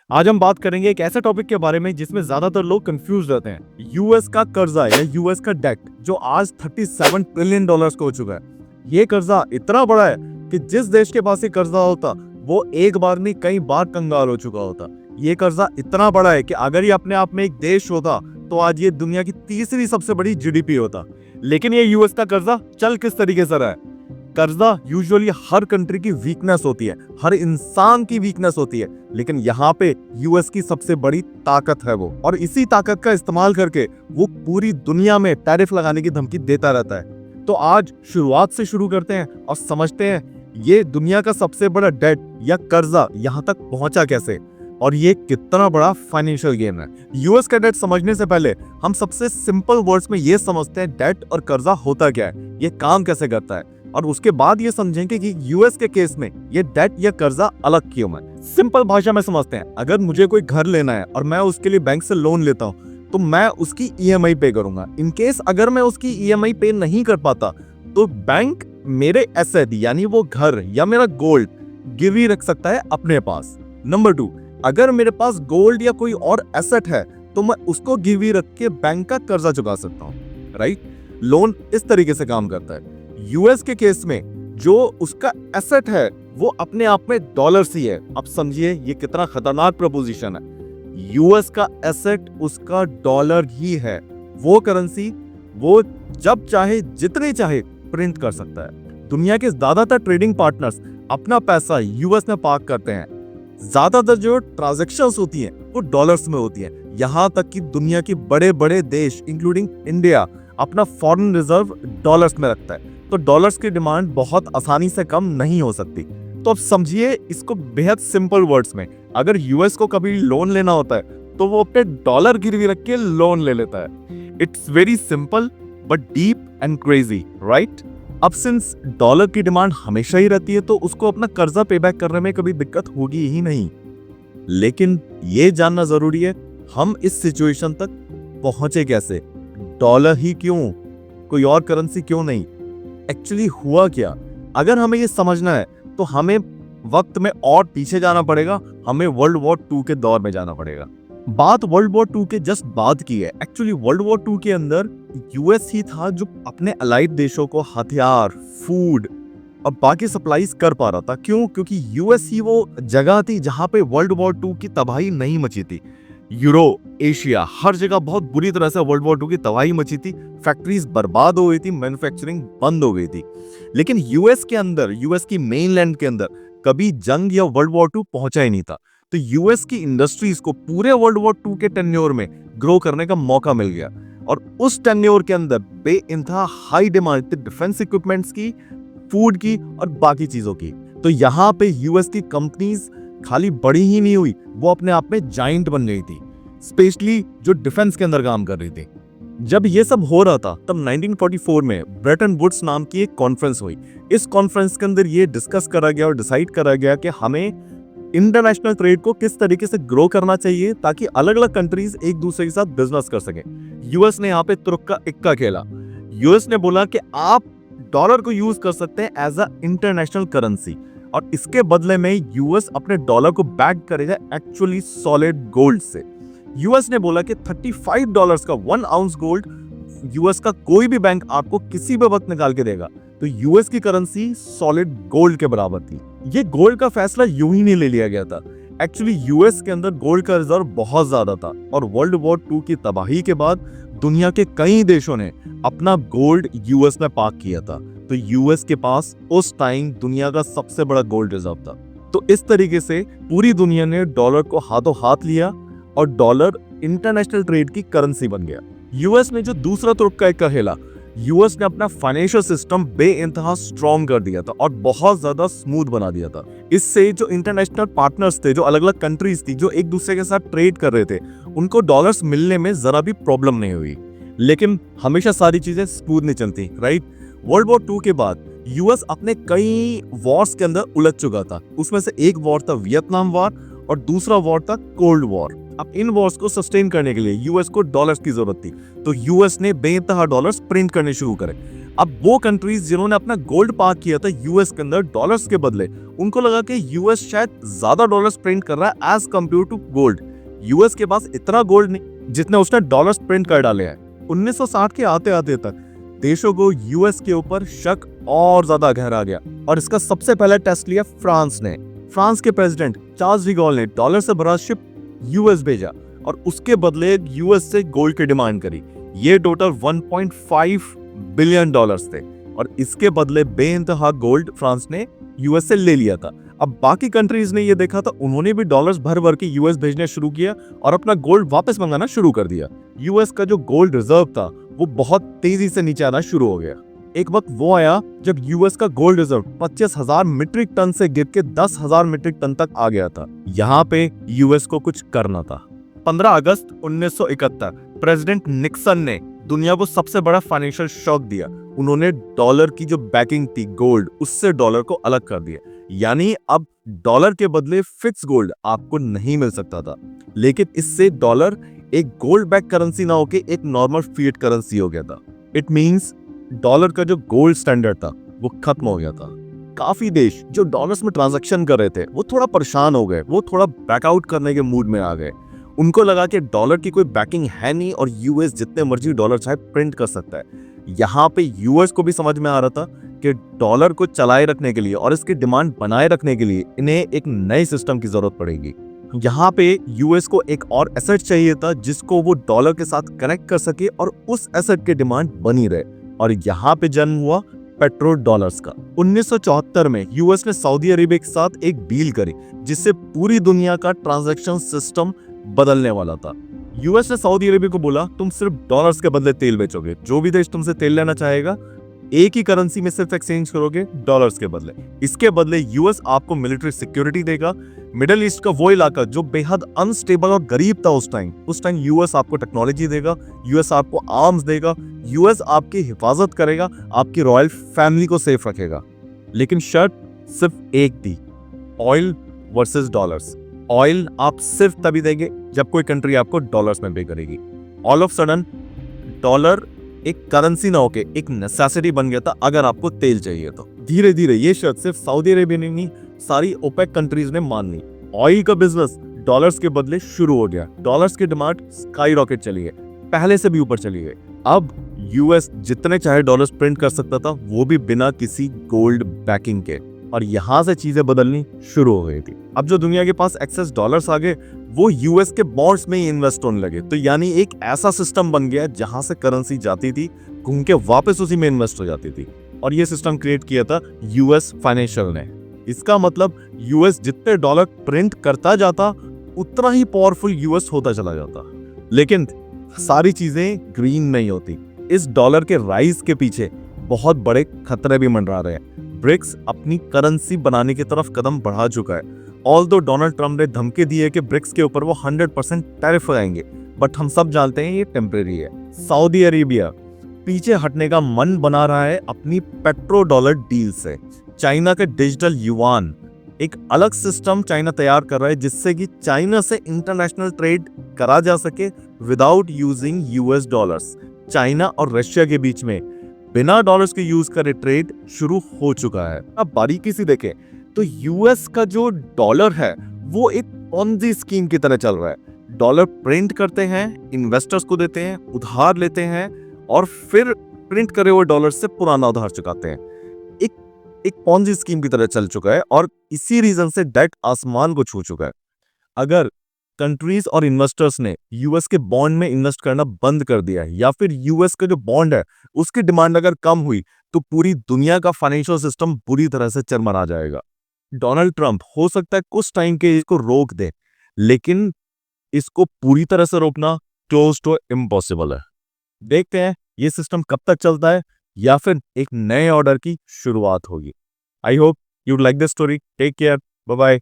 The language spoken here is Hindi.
आज हम बात करेंगे एक ऐसे टॉपिक के बारे में जिसमें ज्यादातर लोग कंफ्यूज रहते हैं। यूएस का कर्जा या यूएस का डेट जो आज 37 ट्रिलियन डॉलर्स का हो चुका है। ये कर्जा इतना बड़ा है कि जिस देश के पास ये कर्जा होता वो एक बार नहीं कई बार कंगाल हो चुका होता। ये कर्जा इतना बड़ा है कि अगर ये अपने आप में एक देश होता तो आज ये दुनिया की तीसरी सबसे बड़ी जीडीपी होता। लेकिन ये यूएस का कर्जा चल किस तरीके से रहा है? कर्जा यूजुअली हर कंट्री की वीकनेस होती है, हर इंसान की वीकनेस होती है, लेकिन यहाँ पे यूएस की सबसे बड़ी ताकत है वो, और इसी ताकत का इस्तेमाल करके वो पूरी दुनिया में टैरिफ लगाने की धमकी देता रहता है। तो आज शुरुआत से शुरू करते हैं और समझते हैं ये दुनिया का सबसे बड़ा डेट या कर्जा यहाँ तक पहुंचा कैसे और ये कितना बड़ा फाइनेंशियल गेम है। यूएस का डेट समझने से पहले हम सबसे सिंपल वर्ड्स में ये समझते हैं डेट और कर्जा होता क्या है, ये काम कैसे करता है, और उसके बाद ये समझेंगे कि यूएस के केस में ये डेट या कर्जा अलग क्यों है। सिंपल भाषा में समझते हैं, अगर मुझे कोई घर लेना है और मैं उसके लिए बैंक से लोन लेता हूँ तो मैं उसकी ईएमआई पे करूंगा। इन केस अगर मैं उसकी ईएमआई पे नहीं कर पाता तो बैंक मेरे एसेट यानी वो घर या मेरा गोल्ड गिरवी रख सकता है अपने पास। नंबर 2, अगर मेरे पास गोल्ड या कोई और एसेट है तो मैं उसको गिरवी रख के बैंक का कर्जा चुका सकता हूँ। राइट, लोन इस तरीके से काम करता है। यूएस के केस में जो उसका एसेट है वो अपने आप में डॉलर्स ही है। अब समझिए ये कितना खतरनाक प्रपोजिशन है। यूएस का एसेट उसका डॉलर ही है, वो करेंसी वो जब चाहे जितने चाहे प्रिंट कर सकता है। दुनिया के ज्यादातर ट्रेडिंग पार्टनर्स अपना पैसा यूएस में पार्क करते हैं। ज्यादातर जो ट्रांजैक्शंस होती हैं वो डॉलर्स में होती हैं। यहाँ तक कि दुनिया के बड़े बड़े देश इंक्लूडिंग इंडिया अपना फॉरेन रिजर्व डॉलर्स में रखता है, तो डॉलर्स की डिमांड बहुत आसानी से कम नहीं हो सकती। तो अब समझिए इसको बेहद सिंपल वर्ड्स में, अगर यूएस को कभी लोन लेना होता है तो वो अपने डॉलर गिरवी रख के लोन ले लेता है। It's very simple but deep and crazy, right? अब सिंस डॉलर की डिमांड हमेशा ही रहती है तो उसको अपना कर्जा पे बैक करने में कभी दिक्कत होगी ही नहीं। लेकिन ये जानना जरूरी है हम इस सिचुएशन तक पहुंचे कैसे, डॉलर ही क्यों, कोई और करेंसी क्यों नहीं, एक्चुअली हुआ क्या। अगर हमें ये समझना है तो हमें वक्त में और पीछे जाना पड़ेगा, हमें वर्ल्ड वॉर 2 के दौर में जाना पड़ेगा। बात वर्ल्ड वॉर 2 के जस्ट बाद की है। एक्चुअली वर्ल्ड वॉर 2 के अंदर यूएस ही था जो अपने अलाइड देशों को हथियार, फूड और बाकी सप्लाईज कर पा रहा था। क्यों? क्योंकि यूएस ही वो जगह थी जहां पे वर्ल्ड वॉर 2 की तबाही नहीं मची थी। यूरोप, एशिया, हर जगह बहुत बुरी तरह से वर्ल्ड वॉर 2 की तबाही मची थी। फैक्ट्रीज बर्बाद हो गई थी, मैन्युफैक्चरिंग बंद हो गई थी। लेकिन यूएस के अंदर, यूएस की मेनलैंड के अंदर कभी जंग या वर्ल्ड वॉर 2 पहुंचा ही नहीं था। तो यूएस की इंडस्ट्रीज को पूरे वर्ल्ड वॉर 2 के टेन्योर में ग्रो करने का मौका मिल गया, और उस टेन्योर के अंदर बेइंतहा हाई डिमांड थी डिफेंस इक्विपमेंट्स की, फूड की और बाकी चीजों की। तो यहाँ पे यूएस की कंपनीज खाली बड़ी ही नहीं हुई, वो अपने आप में जाइंट बन गई थी, स्पेशली जो डिफेंस के अंदर काम कर रही थी। जब ये सब हो रहा था तब 1944 में ब्रेटन वुड्स नाम की एक कॉन्फ्रेंस हुई। इस कॉन्फ्रेंस के अंदर ये डिस्कस करा गया और डिसाइड करा गया कि हमें इंटरनेशनल ट्रेड को किस तरीके से ग्रो करना चाहिए ताकि अलग अलग कंट्रीज एक दूसरे के साथ बिजनेस कर सके। यूएस ने यहाँ पे तुर्क का इक्का खेला। यूएस ने बोला कि आप डॉलर को यूज कर सकते हैं एज अ इंटरनेशनल करेंसी, और इसके बदले में यूएस अपने डॉलर को बैक करेगा एक्चुअली सॉलिड गोल्ड से। यूएस ने बोला कि $35 का 1 आउंस गोल्ड यूएस का कोई भी बैंक आपको किसी भी वक्त निकाल के देगा। तो यूएस की करेंसी सॉलिड गोल्ड के बराबर थी। ये गोल्ड का फैसला यूं ही नहीं ले लिया गया था। एक्चुअली यूएस के अंदर गोल्ड का रिजर्व बहुत ज्यादा था, और वर्ल्ड वॉर 2 की तबाही के बाद दुनिया के कई देशों ने अपना गोल्ड यूएस में पार्क किया था। तो यूएस के पास उस टाइम दुनिया का सबसे बड़ा गोल्ड रिजर्व था। तो इस तरीके से पूरी दुनिया ने डॉलर को हाथों हाथ लिया और डॉलर इंटरनेशनल ट्रेड की करेंसी बन गया। यूएस ने जो दूसरा तुर्क का इक्का खेला, यूएस ने अपना फाइनेंशियल सिस्टम बेइंतहा स्ट्रॉन्ग कर दिया था और बहुत ज्यादा स्मूथ बना दिया था। इससे जो इंटरनेशनल पार्टनर्स थे, जो अलग अलग कंट्रीज थी जो एक दूसरे के साथ ट्रेड कर रहे थे, उनको डॉलर्स मिलने में जरा भी प्रॉब्लम नहीं हुई। लेकिन हमेशा सारी चीजें स्मूथ नहीं चलती, राइट? वर्ल्ड वॉर 2 के बाद यूएस अपने कई वॉर्स के अंदर उलझ चुका था। उसमें से एक वॉर था वियतनाम वॉर और दूसरा वॉर था कोल्ड वॉर। अब इन वॉर्स को सस्टेन करने के लिए यूएस को डॉलर्स की जरूरत थी, तो यूएस ने बेइंतहा डॉलर्स प्रिंट करने शुरू करे। अब वो कंट्रीज जिन्होंने अपना गोल्ड पार्क किया था यूएस के अंदर डॉलर्स के बदले, उनको लगा कि यूएस शायद ज्यादा डॉलर्स प्रिंट कर रहा है as compare to gold. US के पास इतना गोल्ड नहीं जितने उसने डॉलर्स प्रिंट कर डाले हैं। 1960 के आते आते तक देशों को यूएस के ऊपर शक और ज्यादा गहरा गया और इसका सबसे पहला टेस्ट लिया फ्रांस ने। फ्रांस के प्रेसिडेंट चार्ल्स डी गॉल ने डॉलर से भरा शिप यूएस भेजा और उसके बदले यूएस से गोल्ड की डिमांड करी। ये टोटल 1.5 बिलियन डॉलर्स थे और इसके बदले बेइंतहा गोल्ड फ्रांस ने यूएस से ले लिया था। अब बाकी कंट्रीज ने ये देखा था, उन्होंने भी डॉलर्स भर भर के यूएस भेजने शुरू किया और अपना गोल्ड वापस मंगाना शुरू कर दिया। यूएस का जो गोल्ड रिजर्व था वो बहुत तेजी से नीचे आना शुरू हो गया। एक वक्त वो आया जब यूएस का गोल्ड रिजर्व 25,000 मीट्रिक टन से गिर के 10,000 मीट्रिक टन तक आ गया था। यहाँ पे यूएस को कुछ करना था। 15 अगस्त 1971 प्रेसिडेंट निक्सन ने दुनिया को सबसे बड़ा फाइनेंशियल शॉक दिया। उन्होंने डॉलर की जो बैकिंग थी गोल्ड, उससे डॉलर को अलग कर दिया। यानी अब डॉलर के बदले फिक्स गोल्ड आपको नहीं मिल सकता था। लेकिन इससे डॉलर एक गोल्ड बैक करेंसी ना होके एक नॉर्मल फिएट करेंसी हो गया था। इट मींस डॉलर का जो गोल्ड स्टैंडर्ड था वो खत्म हो गया था। काफी देश जो डॉलर्स में ट्रांजैक्शन कर रहे थे वो थोड़ा परेशान हो गए, वो थोड़ा बैकआउट करने के मूड में आ गए। उनको लगा कि डॉलर की कोई बैकिंग है नहीं और यूएस जितने मर्जी डॉलर चाहे प्रिंट कर सकता है। यहाँ पे यूएस को भी समझ में आ रहा था कि डॉलर को चलाए रखने के लिए और इसकी डिमांड बनाए रखने के लिए इन्हें एक नए सिस्टम की जरूरत पड़ेगी। यहाँ पे यूएस को एक और एसेट चाहिए था जिसको वो डॉलर के साथ कनेक्ट कर सके और उस एसेट की डिमांड बनी रहे, और यहाँ पे जन्म हुआ पेट्रो डॉलर्स का। 1974 में यूएस ने सऊदी अरेबिया के साथ एक डील करी जिससे पूरी दुनिया का ट्रांजैक्शन सिस्टम बदलने वाला था। यूएस ने सऊदी अरेबिया को बोला, तुम सिर्फ डॉलर्स के बदले तेल बेचोगे, जो भी देश तुमसे तेल लेना चाहेगा एक ही करेंसी में सिर्फ एक्सचेंज करोगे डॉलर्स के बदले। इसके बदले यूएस आपको मिलिट्री सिक्योरिटी देगा। मिडिल ईस्ट का वो इलाका जो बेहद अनस्टेबल और गरीब था उस टाइम यूएस आपको टेक्नोलॉजी देगा, यूएस आपको आर्म्स देगा, यूएस आपकी हिफाजत करेगा, आपकी रॉयल फैमिली को सेफ रखेगा। लेकिन शर्त सिर्फ एक थी, ऑयल वर्सेस डॉलर्स। ऑयल आप सिर्फ तभी देंगे जब कोई कंट्री आपको डॉलर्स में पे करेगी। ऑल ऑफ सडन डॉलर एक करेंसी ना होके एक नेसेसिटी बन गया था अगर आपको तेल चाहिए तो। धीरे धीरे ये शर्त सिर्फ सऊदी अरेबिया ने नहीं, सारी ओपेक कंट्रीज ने मान ली। ऑयल का बिजनेस डॉलर्स के बदले शुरू हो गया। डॉलर्स की डिमांड स्काई रॉकेट चली गई, पहले से भी ऊपर चली गई। अब यूएस जितने चाहे डॉलर्स प्रिंट कर सकता था, वो भी बिना किसी गोल्ड बैकिंग के, और यहां से चीजें बदलनी शुरू हो गई थी। अब जो दुनिया के पास एक्सेस डॉलर्स आ गए वो यूएस के बॉन्ड्स में ही इन्वेस्ट होने लगे। तो यानी एक ऐसा सिस्टम बन गया जहां से करेंसी जाती थी, घूम के वापस उसी में इन्वेस्ट हो जाती थी, और ये सिस्टम क्रिएट किया था यूएस फाइनेंशियल ने। इसका मतलब यूएस जितने डॉलर प्रिंट करता जाता उतना ही पावरफुल यूएस होता चला जाता। लेकिन सारी चीजें ग्रीन नहीं होती। इस डॉलर के राइज के पीछे बहुत बड़े खतरे भी मंडरा रहे हैं। ब्रिक्स अपनी करेंसी बनाने की तरफ कदम बढ़ा चुका है। ऑल्दो डोनाल्ड ट्रम्प ने धमकी दी है कि ब्रिक्स के ऊपर वो 100% टैरिफ लगाएंगे, बट हम सब जानते हैं ये टेम्परेरी है। सऊदी अरेबिया पीछे हटने का मन बना रहा है अपनी पेट्रो डॉलर डील से। चाइना के डिजिटल युआन, एक अलग सिस्टम चाइना तैयार कर रहा है जिससे कि चाइना से इंटरनेशनल ट्रेड करा जा सके without using US dollars. China और रशिया के बीच में बिना डॉलर्स के यूज करे ट्रेड शुरू हो चुका है। अब बारीकी से देखें तो यूएस का जो डॉलर है वो एक पॉन्जी स्कीम की तरह चल रहा है। डॉलर प्रिंट करते हैं, इन्वेस्टर्स को देते हैं, उधार लेते हैं और फिर प्रिंट करे हुए डॉलर से पुराना उधार चुकाते हैं। एक पॉन्जी स्कीम की तरह चल चुका है और इसी रीजन से डेट आसमान को छू चुका है। अगर कंट्रीज और इन्वेस्टर्स ने यूएस के बॉन्ड में इन्वेस्ट करना बंद कर दिया है या फिर यूएस का जो बॉन्ड है उसकी डिमांड अगर कम हुई तो पूरी दुनिया का फाइनेंशियल सिस्टम बुरी तरह से चरमरा जाएगा। डोनाल्ड ट्रंप हो सकता है कुछ टाइम के इसको रोक दे, लेकिन इसको पूरी तरह से रोकना क्लोज टू इम्पॉसिबल है। देखते हैं ये सिस्टम कब तक चलता है या फिर एक नए ऑर्डर की शुरुआत होगी। I hope you like this story. Take care, bye bye.